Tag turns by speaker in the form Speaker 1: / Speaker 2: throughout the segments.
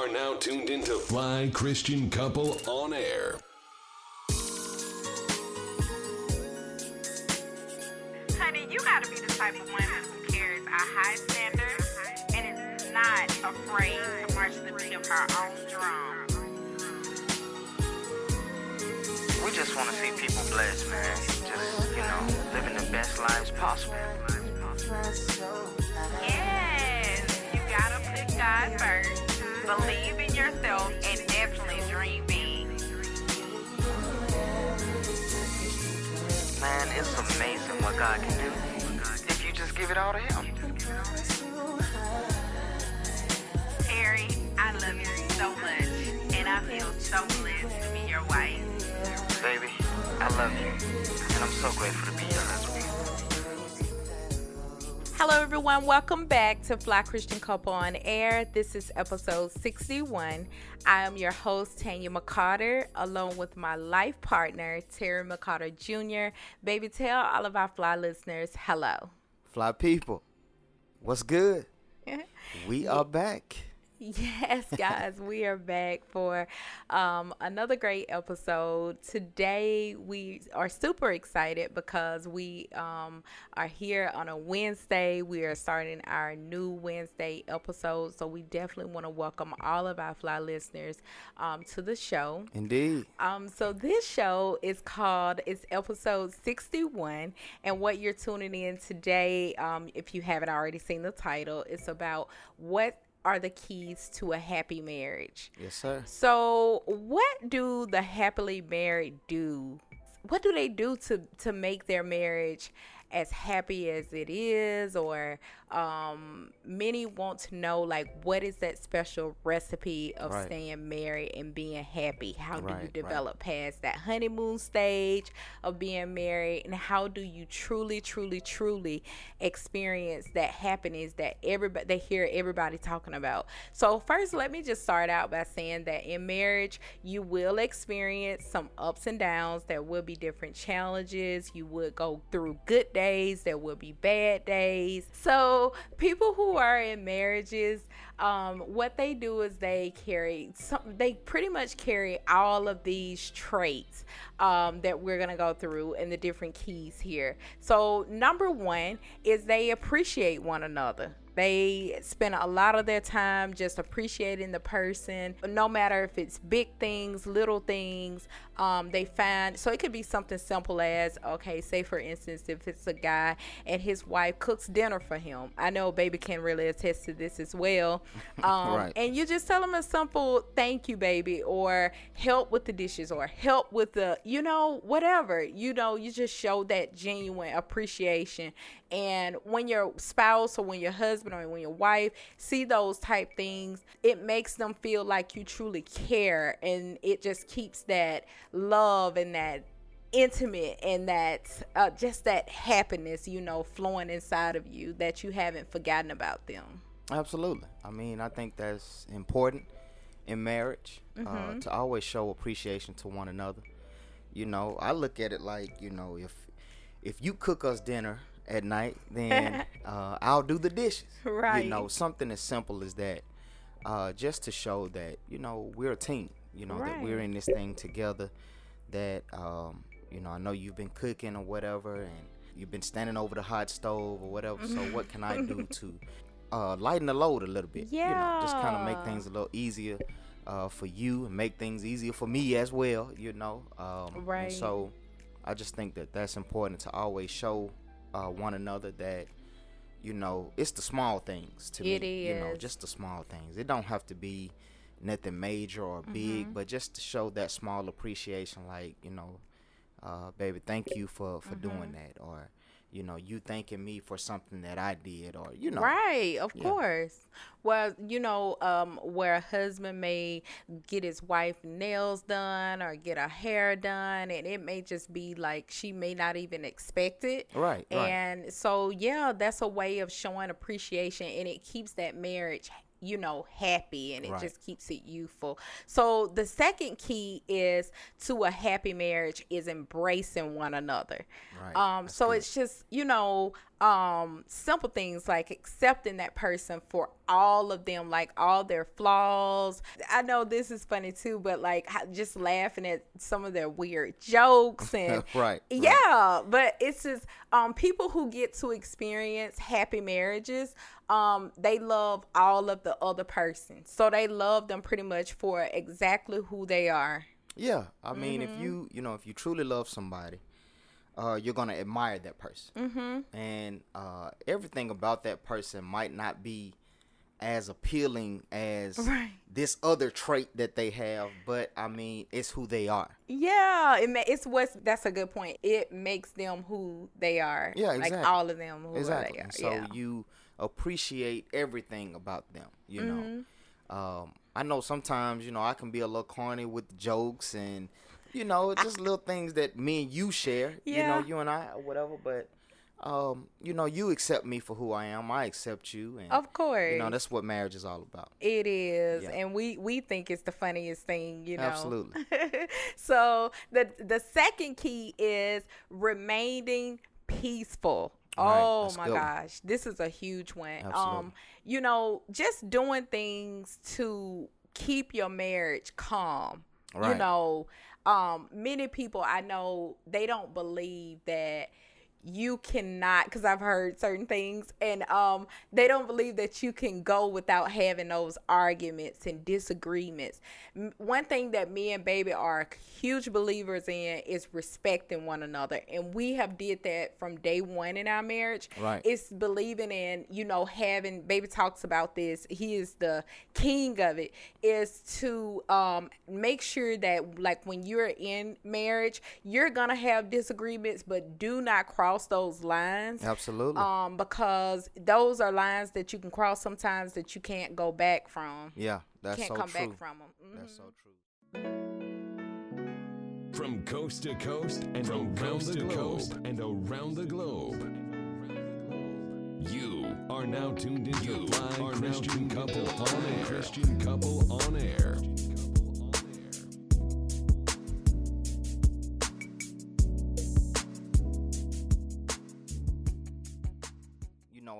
Speaker 1: are now tuned into Fly Christian Couple on Air.
Speaker 2: Honey, you gotta be the type of woman who carries a high standard and is not afraid to march the beat of her own drum.
Speaker 3: We just want to see people blessed, man. Just, living the best lives possible.
Speaker 2: Yes, you gotta put God first, believe in yourself, and definitely dream big.
Speaker 3: Man, it's amazing what God can do if you just give it all to Him.
Speaker 2: Terry, I love you so much, and I feel so blessed to be your wife.
Speaker 3: Baby, I love you, and I'm so grateful to be your husband.
Speaker 2: Hello, everyone. Welcome back to Fly Christian Couple on Air. This is episode 61. I am your host, Tanya McCarter, along with my life partner, Terry McCarter Jr. Baby, tell all of our Fly listeners hello.
Speaker 4: Fly people, what's good? We are back.
Speaker 2: Yes, guys, we are back for another great episode. Today, we are super excited because we are here on a Wednesday. We are starting our new Wednesday episode, so we definitely want to welcome all of our Fly listeners to the show.
Speaker 4: Indeed.
Speaker 2: So this show is called, it's episode 61, and what you're tuning in today, if you haven't already seen the title, it's about what are the keys to a happy marriage.
Speaker 4: Yes, sir.
Speaker 2: So what do the happily married do? What do they do to make their marriage as happy as it is? Or many want to know, like, what is that special recipe of staying married and being happy? How do you develop past that honeymoon stage of being married? And how do you truly, truly, truly experience that happiness that they hear everybody talking about? So first, let me just start out by saying that in marriage, you will experience some ups and downs. There will be different challenges. You would go through good days. There will be bad days. So people who are in marriages, what they do is they pretty much carry all of these traits that we're going to go through and the different keys here. So number one is they appreciate one another. They spend a lot of their time just appreciating the person, no matter if it's big things, little things. They find, so it could be something simple as, okay, say for instance, if it's a guy and his wife cooks dinner for him. I know baby can really attest to this as well. And you just tell them a simple thank you, baby, or help with the dishes, or help with the, whatever, you just show that genuine appreciation. And when your spouse or when your husband or when your wife see those type things, it makes them feel like you truly care, and it just keeps that love and that intimate and that just that happiness, flowing inside of you, that you haven't forgotten about them. Absolutely.
Speaker 4: I mean, I think that's important in marriage, to always show appreciation to one another. I look at it like, if you cook us dinner at night, then I'll do the dishes.
Speaker 2: Right.
Speaker 4: Something as simple as that, just to show that, we're a team, that we're in this thing together, that, I know you've been cooking or whatever, and you've been standing over the hot stove or whatever. So what can I do to lighten the load a little bit?
Speaker 2: Yeah.
Speaker 4: Just kind of make things a little easier for you, and make things easier for me as well, And so I just think that that's important, to always show one another that, it's the small things to me.
Speaker 2: It is.
Speaker 4: Just the small things. It don't have to be nothing major or big, but just to show that small appreciation, like, baby, thank you for doing that, or, you thanking me for something that I did, or,
Speaker 2: Right, of course. Well, where a husband may get his wife nails done or get her hair done, and it may just be like she may not even expect it.
Speaker 4: Right.
Speaker 2: And so, that's a way of showing appreciation, and it keeps that marriage happy, and it just keeps it youthful. So the second key is to a happy marriage is embracing one another.
Speaker 4: Right.
Speaker 2: So
Speaker 4: good.
Speaker 2: it's just, simple things like accepting that person for all of them, like all their flaws. I know this is funny too, but like just laughing at some of their weird jokes and
Speaker 4: right.
Speaker 2: But it's just people who get to experience happy marriages, they love all of the other person, so they love them pretty much for exactly who they are.
Speaker 4: Yeah, I mean, if you truly love somebody, you're gonna admire that person, and everything about that person might not be as appealing as this other trait that they have, but I mean, it's who they are.
Speaker 2: Yeah, that's a good point. It makes them who they are.
Speaker 4: Yeah, exactly.
Speaker 2: Like all of them who they are.
Speaker 4: So you appreciate everything about them. know, I know sometimes I can be a little corny with jokes and just little things that me and you share.
Speaker 2: Yeah.
Speaker 4: You and I or whatever, but. You accept me for who I am. I accept you. And,
Speaker 2: of course.
Speaker 4: That's what marriage is all about.
Speaker 2: It is.
Speaker 4: Yeah.
Speaker 2: And we think it's the funniest thing,
Speaker 4: Absolutely.
Speaker 2: So the second key is remaining peaceful.
Speaker 4: Right.
Speaker 2: Oh
Speaker 4: That's
Speaker 2: my
Speaker 4: good one.
Speaker 2: gosh. This is a huge one.
Speaker 4: Absolutely.
Speaker 2: Just doing things to keep your marriage calm.
Speaker 4: Right.
Speaker 2: Many people I know, they don't believe that you cannot, because I've heard certain things, and they don't believe that you can go without having those arguments and disagreements. One thing that me and baby are huge believers in is respecting one another, and we have did that from day one in our marriage.
Speaker 4: Right.
Speaker 2: It's believing in having, baby talks about this, he is the king of it, is to make sure that, like, when you're in marriage, you're gonna have disagreements, but do not cross those lines.
Speaker 4: Absolutely.
Speaker 2: Because those are lines that you can cross sometimes that you can't go back from.
Speaker 4: Yeah, that's so true.
Speaker 2: Can't come back from them.
Speaker 4: That's so true.
Speaker 1: From coast to coast and around the globe. You are now tuned into Fly Christian Couple on Air. Christian Couple on Air.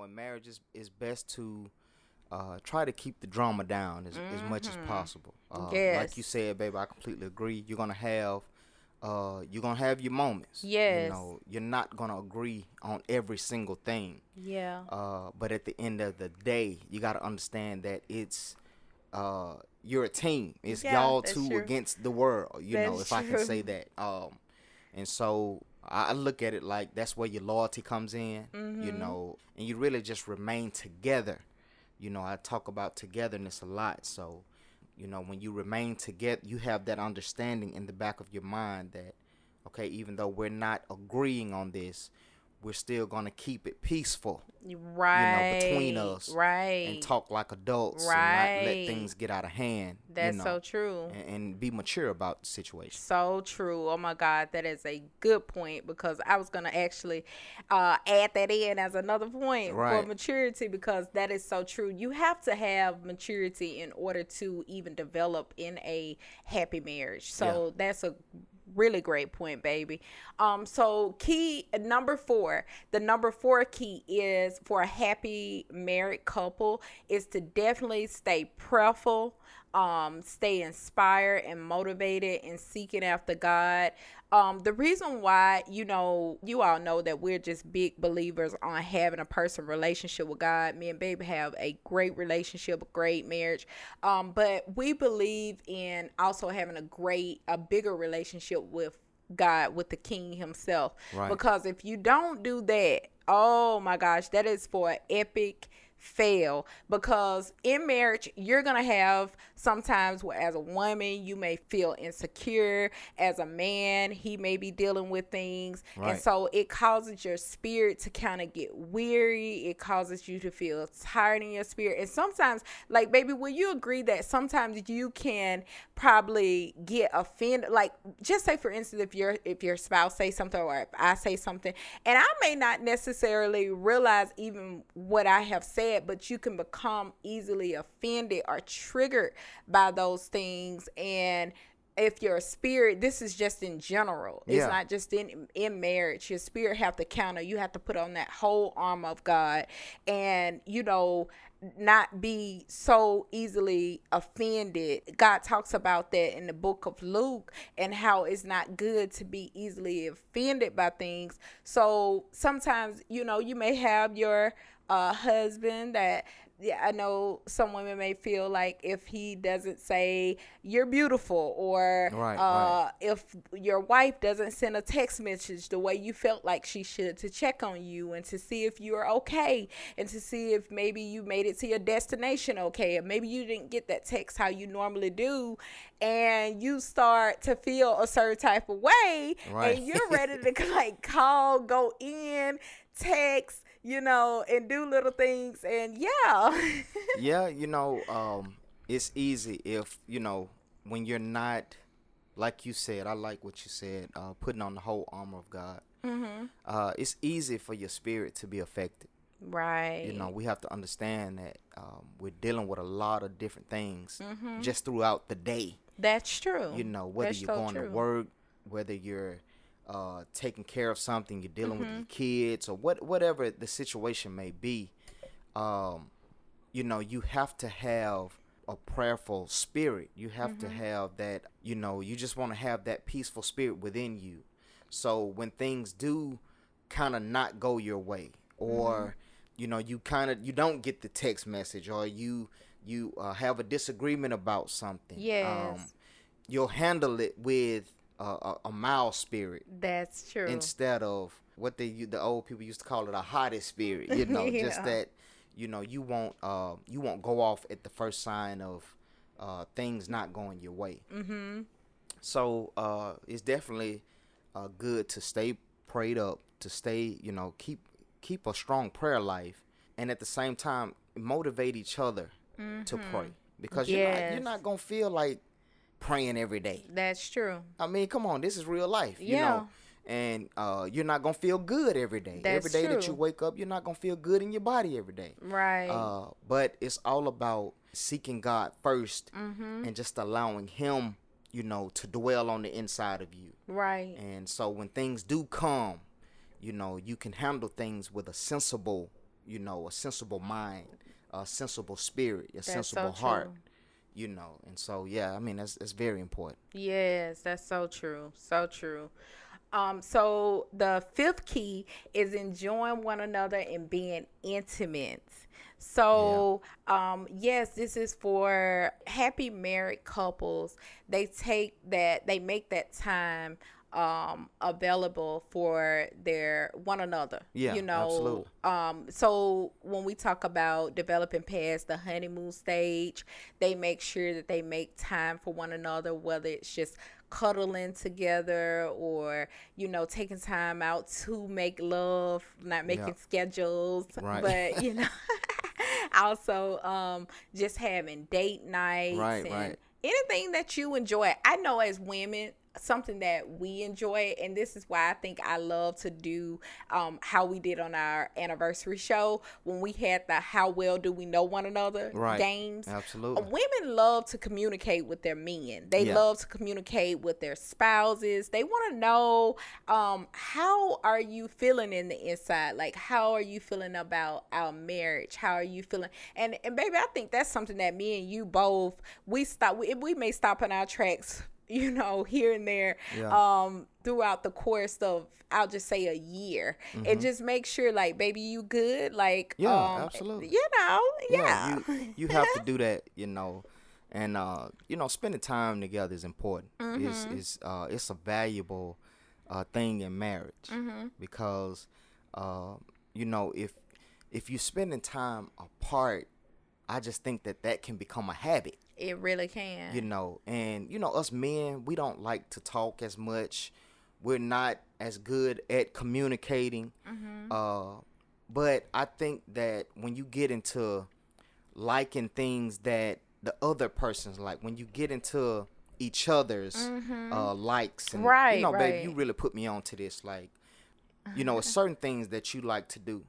Speaker 4: In marriage, is best to try to keep the drama down as much as possible.
Speaker 2: Yes.
Speaker 4: Like you said, baby, I completely agree. You're gonna have your moments.
Speaker 2: Yes.
Speaker 4: You're not gonna agree on every single thing.
Speaker 2: Yeah.
Speaker 4: But at the end of the day, you gotta understand that it's you're a team. It's y'all two
Speaker 2: true.
Speaker 4: against the world.
Speaker 2: That's
Speaker 4: if I can
Speaker 2: true.
Speaker 4: say that. And so I look at it like that's where your loyalty comes in. And you really just remain together. I talk about togetherness a lot. So, when you remain together, you have that understanding in the back of your mind that, okay, even though we're not agreeing on this, we're still going to keep it peaceful.
Speaker 2: Right.
Speaker 4: Between us.
Speaker 2: Right.
Speaker 4: And talk like adults.
Speaker 2: Right.
Speaker 4: And not let things get out of hand.
Speaker 2: That's so true.
Speaker 4: And be mature about the situation.
Speaker 2: So true. Oh my God, that is a good point, because I was going to actually add that in as another point for maturity, because that is so true. You have to have maturity in order to even develop in a happy marriage. So that's a really great point, baby. So key number 4, the number 4 key is for a happy married couple is to definitely stay prayerful, stay inspired and motivated and seeking after God. The reason why, you all know that we're just big believers on having a personal relationship with God. Me and baby have a great relationship, a great marriage. But we believe in also having a bigger relationship with God, with the King himself.
Speaker 4: Right.
Speaker 2: Because if you don't do that, oh my gosh, that is for an epic fail, because in marriage you're gonna have sometimes where, as a woman, you may feel insecure. As a man, he may be dealing with things, and so it causes your spirit to kind of get weary. It causes you to feel tired in your spirit, and sometimes, like, baby, will you agree that sometimes you can probably get offended? Like, just say for instance, if your spouse say something, or if I say something, and I may not necessarily realize even what I have said, but you can become easily offended or triggered by those things, and if your spirit, this is just in general, it's
Speaker 4: Yeah.
Speaker 2: not just in marriage, your spirit have to counter, you have to put on that whole armor of God, and not be so easily offended. God talks about that in the book of Luke, and how it's not good to be easily offended by things. So sometimes, you may have your husband that, yeah, I know some women may feel like if he doesn't say you're beautiful, or
Speaker 4: Right.
Speaker 2: if your wife doesn't send a text message the way you felt like she should, to check on you and to see if you're okay, and to see if maybe you made it to your destination okay, or maybe you didn't get that text how you normally do, and you start to feel a certain type of way,
Speaker 4: Right.
Speaker 2: and you're ready to like call, go in, text, and do little things, and yeah.
Speaker 4: Yeah, it's easy if, when you're not, like you said, I like what you said, putting on the whole armor of God. It's easy for your spirit to be affected.
Speaker 2: Right.
Speaker 4: We have to understand that we're dealing with a lot of different things just throughout the day.
Speaker 2: That's true.
Speaker 4: Whether
Speaker 2: That's
Speaker 4: you're
Speaker 2: so
Speaker 4: going
Speaker 2: true.
Speaker 4: to work, whether you're taking care of something, you're dealing with your kids, or whatever the situation may be. You have to have a prayerful spirit. You have to have that, you just want to have that peaceful spirit within you. So when things do kind of not go your way, or, you don't get the text message, or you have a disagreement about something.
Speaker 2: Yes.
Speaker 4: You'll handle it with a mild spirit
Speaker 2: That's true.
Speaker 4: instead of what the old people used to call it, a hottest spirit.
Speaker 2: Yeah.
Speaker 4: Just that you won't go off at the first sign of things not going your way. So it's definitely good to stay prayed up, to stay keep a strong prayer life, and at the same time motivate each other to pray, because
Speaker 2: Yes.
Speaker 4: you're not gonna feel like praying every day.
Speaker 2: That's true.
Speaker 4: I mean, come on, this is real life,
Speaker 2: Yeah.
Speaker 4: and you're not gonna feel good every day.
Speaker 2: That's
Speaker 4: Every day that
Speaker 2: true.
Speaker 4: you wake up, you're not gonna feel good in your body every day.
Speaker 2: Right.
Speaker 4: But it's all about seeking God first, and just allowing Him, to dwell on the inside of you.
Speaker 2: Right.
Speaker 4: And so when things do come, you can handle things with a sensible mind, a sensible spirit, a sensible
Speaker 2: so
Speaker 4: heart.
Speaker 2: true.
Speaker 4: And so, yeah, I mean, that's very important.
Speaker 2: Yes, that's so true. So true. So the fifth key is enjoying one another and being intimate. So, yes, this is for happy married couples. They make that time available for their one another.
Speaker 4: Yeah, absolutely.
Speaker 2: So when we talk about developing past the honeymoon stage, they make sure that they make time for one another, whether it's just cuddling together, or taking time out to make love, not making schedules,
Speaker 4: Right.
Speaker 2: but also just having date nights,
Speaker 4: Right,
Speaker 2: and
Speaker 4: right.
Speaker 2: anything that you enjoy. I know as women, something that we enjoy, and this is why I think I love to do how we did on our anniversary show when we had the how well do we know one another
Speaker 4: Right.
Speaker 2: games.
Speaker 4: Absolutely.
Speaker 2: Women love to communicate with their men. They
Speaker 4: Yeah.
Speaker 2: love to communicate with their spouses. They want to know how are you feeling in the inside? Like, how are you feeling about our marriage? How are you feeling? And baby, I think that's something that me and you both, we may stop in our tracks, here and there,
Speaker 4: Yeah.
Speaker 2: throughout the course of, I'll just say, a year, and just make sure, like, baby, you good? Like,
Speaker 4: Yeah, absolutely.
Speaker 2: yeah.
Speaker 4: You have to do that, and spending time together is important. It's a valuable thing in marriage, because if you're spending time apart, I just think that can become a habit.
Speaker 2: It really can.
Speaker 4: And us men, we don't like to talk as much. We're not as good at communicating. But I think that when you get into liking things that the other person's like, when you get into each other's likes, and
Speaker 2: Right,
Speaker 4: babe,
Speaker 2: right.
Speaker 4: you really put me on to this. Like, it's certain things that you like to do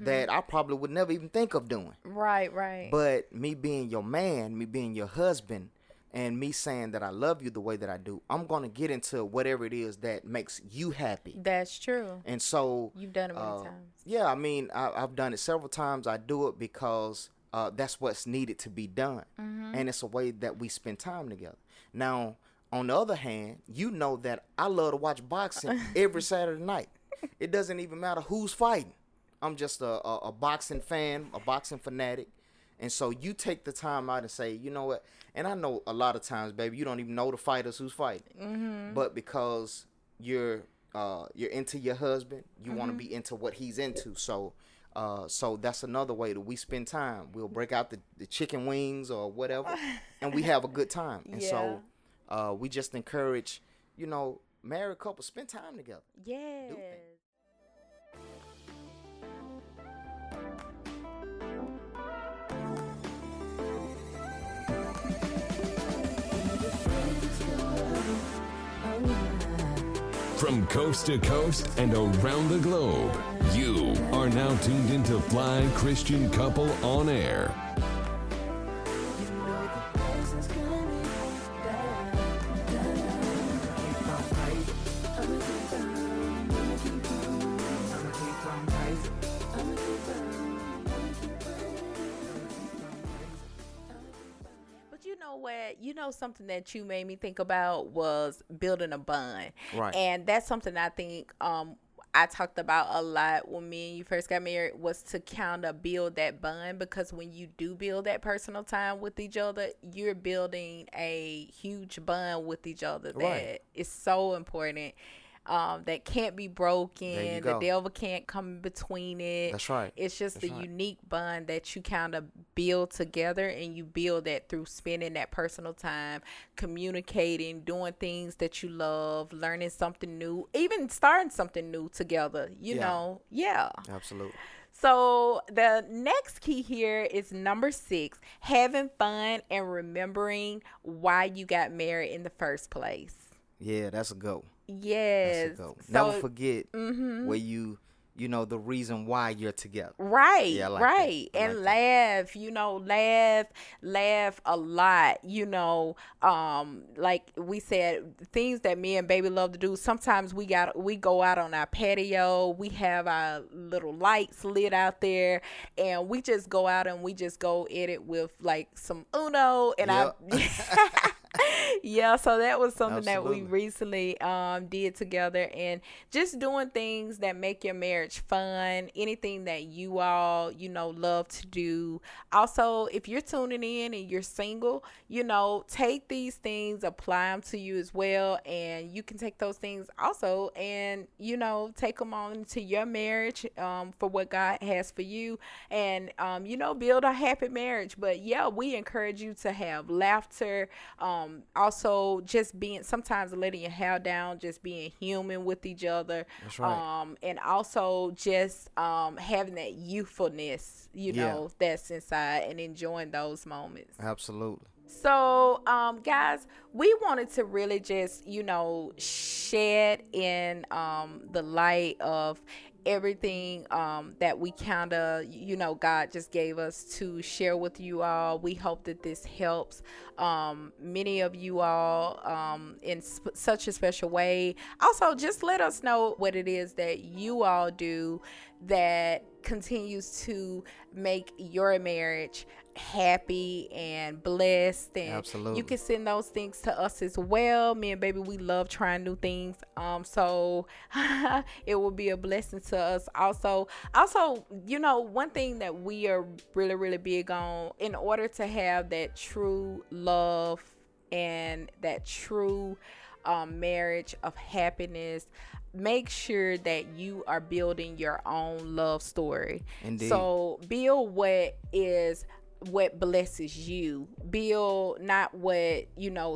Speaker 4: that I probably would never even think of doing.
Speaker 2: Right.
Speaker 4: But me being your man, me being your husband, and me saying that I love you the way that I do, I'm going to get into whatever it is that makes you happy.
Speaker 2: That's true.
Speaker 4: And so
Speaker 2: You've done it many times.
Speaker 4: Yeah, I mean, I've done it several times. I do it because that's what's needed to be done. And it's a way that we spend time together. Now, on the other hand, you know that I love to watch boxing every Saturday night. It doesn't even matter who's fighting. I'm just a boxing fan, a boxing fanatic. And so you take the time out and say, you know what? And I know a lot of times, baby, you don't even know the fighters who's fighting. But because you're into your husband, you want to be into what he's into. So that's another way that we spend time. We'll break out the chicken wings or whatever, and we have a good time. And so we just encourage, married couples, spend time together.
Speaker 2: Yes.
Speaker 1: From coast to coast and around the globe, you are now tuned into Fly Christian Couple on Air.
Speaker 2: Something that you made me think about was building a bond.
Speaker 4: Right.
Speaker 2: And that's something I think I talked about a lot when me and you first got married, was to kind of build that bond, because when you do build that personal time with each other, you're building a huge bond with each other that is so important. That can't be broken. The devil can't come between it.
Speaker 4: That's right.
Speaker 2: It's just unique bond that you kind of build together, and you build that through spending that personal time, communicating, doing things that you love, learning something new, even starting something new together, you know? Yeah.
Speaker 4: Absolutely.
Speaker 2: So the next key here is number 6, having fun and remembering why you got married in the first place.
Speaker 4: Yeah, that's a go.
Speaker 2: Yes.
Speaker 4: So, never forget where you the reason why you're together.
Speaker 2: Right.
Speaker 4: Yeah, I like
Speaker 2: right.
Speaker 4: That.
Speaker 2: And laugh a lot, like we said, things that me and baby love to do. Sometimes we go out on our patio, we have our little lights lit out there, and we just go out and we just go at it with like some Uno and Yeah, so that was something that we recently did together, and just doing things that make your marriage fun, anything that you all, love to do. Also, if you're tuning in and you're single, take these things, apply them to you as well, and you can take those things also and, take them on to your marriage for what God has for you, and, build a happy marriage. But yeah, we encourage you to have laughter, also just sometimes letting your hair down, just being human with each other.
Speaker 4: That's right.
Speaker 2: And also just having that youthfulness, that's inside, and enjoying those moments.
Speaker 4: Absolutely.
Speaker 2: So, guys, we wanted to really just, shed in the light of everything that we kind of, God just gave us to share with you all. We hope that this helps many of you all in such a special way. Also, just let us know what it is that you all do that continues to make your marriage happy and blessed, and
Speaker 4: absolutely,
Speaker 2: you can send those things to us as well. Me and baby, we love trying new things, so it will be a blessing to us. Also, one thing that we are really, really big on, in order to have that true love and that true marriage of happiness, make sure that you are building your own love story.
Speaker 4: Indeed.
Speaker 2: So build what blesses you. Build not what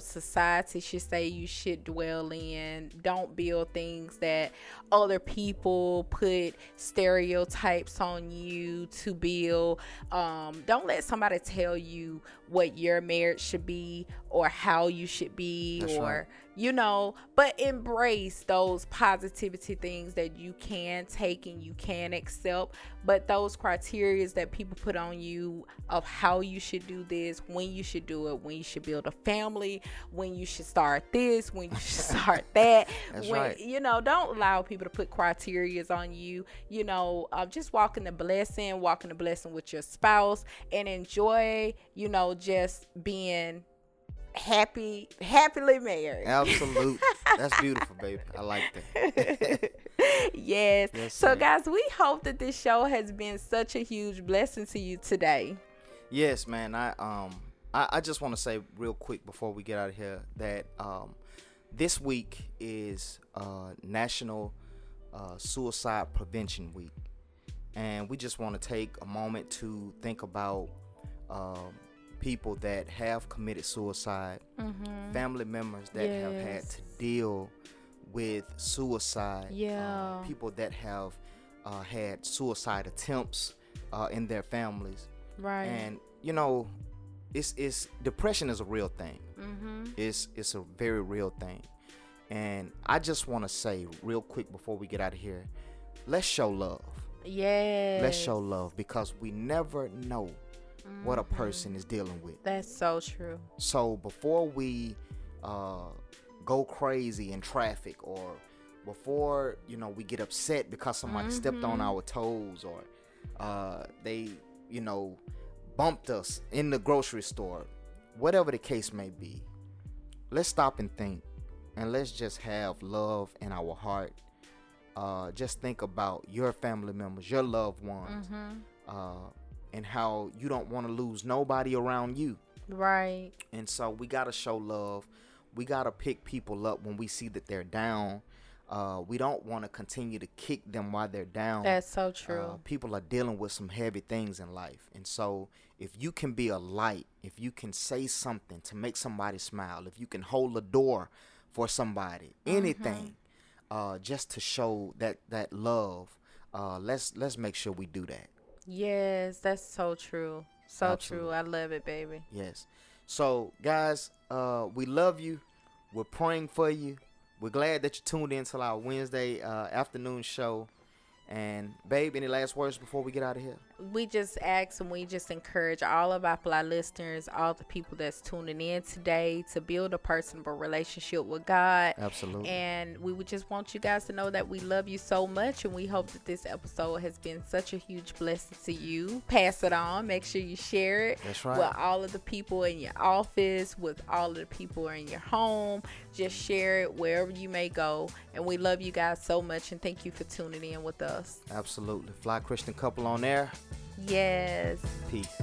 Speaker 2: society should say you should dwell in. Don't build things that other people put stereotypes on you to build. Don't let somebody tell you what your marriage should be or how you should be.
Speaker 4: That's
Speaker 2: or
Speaker 4: right.
Speaker 2: you know, but embrace those positivity things that you can take and you can accept. But those criteria that people put on you of how you should do this, when you should do it, when you should build a family, when you should start this, when you should start that.
Speaker 4: That's
Speaker 2: when,
Speaker 4: right.
Speaker 2: You know, don't allow people to put criteria on you. You know, just walk in the blessing with your spouse, and enjoy, you know, just being happily married.
Speaker 4: Absolutely. That's beautiful, baby. I like that.
Speaker 2: Yes.
Speaker 4: Yes,
Speaker 2: So
Speaker 4: sir.
Speaker 2: guys, we hope that this show has been such a huge blessing to you today.
Speaker 4: Yes, man. I just want to say real quick before we get out of here that this week is National Suicide Prevention Week, and we just want to take a moment to think about people that have committed suicide, family members that have had to deal with suicide, people that have had suicide attempts in their families,
Speaker 2: Right.
Speaker 4: and you know, it's depression is a real thing. It's a very real thing, and I just want to say real quick before we get out of here, let's show love.
Speaker 2: Yes.
Speaker 4: Let's show love, because we never know what a person is dealing with.
Speaker 2: That's so true.
Speaker 4: So before we go crazy in traffic, or before, you know, we get upset because somebody stepped on our toes, or they, you know, bumped us in the grocery store, whatever the case may be, let's stop and think, and let's just have love in our heart. Just think about your family members, your loved ones, and how you don't want to lose nobody around you.
Speaker 2: Right.
Speaker 4: And so we got to show love. We got to pick people up when we see that they're down. We don't want to continue to kick them while they're down.
Speaker 2: That's so true.
Speaker 4: People are dealing with some heavy things in life. And so if you can be a light, if you can say something to make somebody smile, if you can hold a door for somebody, anything, just to show that love, let's make sure we do that.
Speaker 2: Yes, that's so true. So
Speaker 4: Absolutely.
Speaker 2: true. I love it, baby.
Speaker 4: Yes. So, guys, we love you. We're praying for you. We're glad that you tuned in to our Wednesday afternoon show. And, babe, any last words before we get out of here?
Speaker 2: We just ask and we just encourage all of our listeners, all the people that's tuning in today, to build a personal relationship with God.
Speaker 4: Absolutely.
Speaker 2: And we would just want you guys to know that we love you so much, and we hope that this episode has been such a huge blessing to you. Pass it on. Make sure you share it.
Speaker 4: That's right.
Speaker 2: With all of the people in your office, with all of the people in your home. Just share it wherever you may go. And we love you guys so much, and thank you for tuning in with us.
Speaker 4: Absolutely. Fly Christian Couple on air.
Speaker 2: Yes.
Speaker 4: Peace.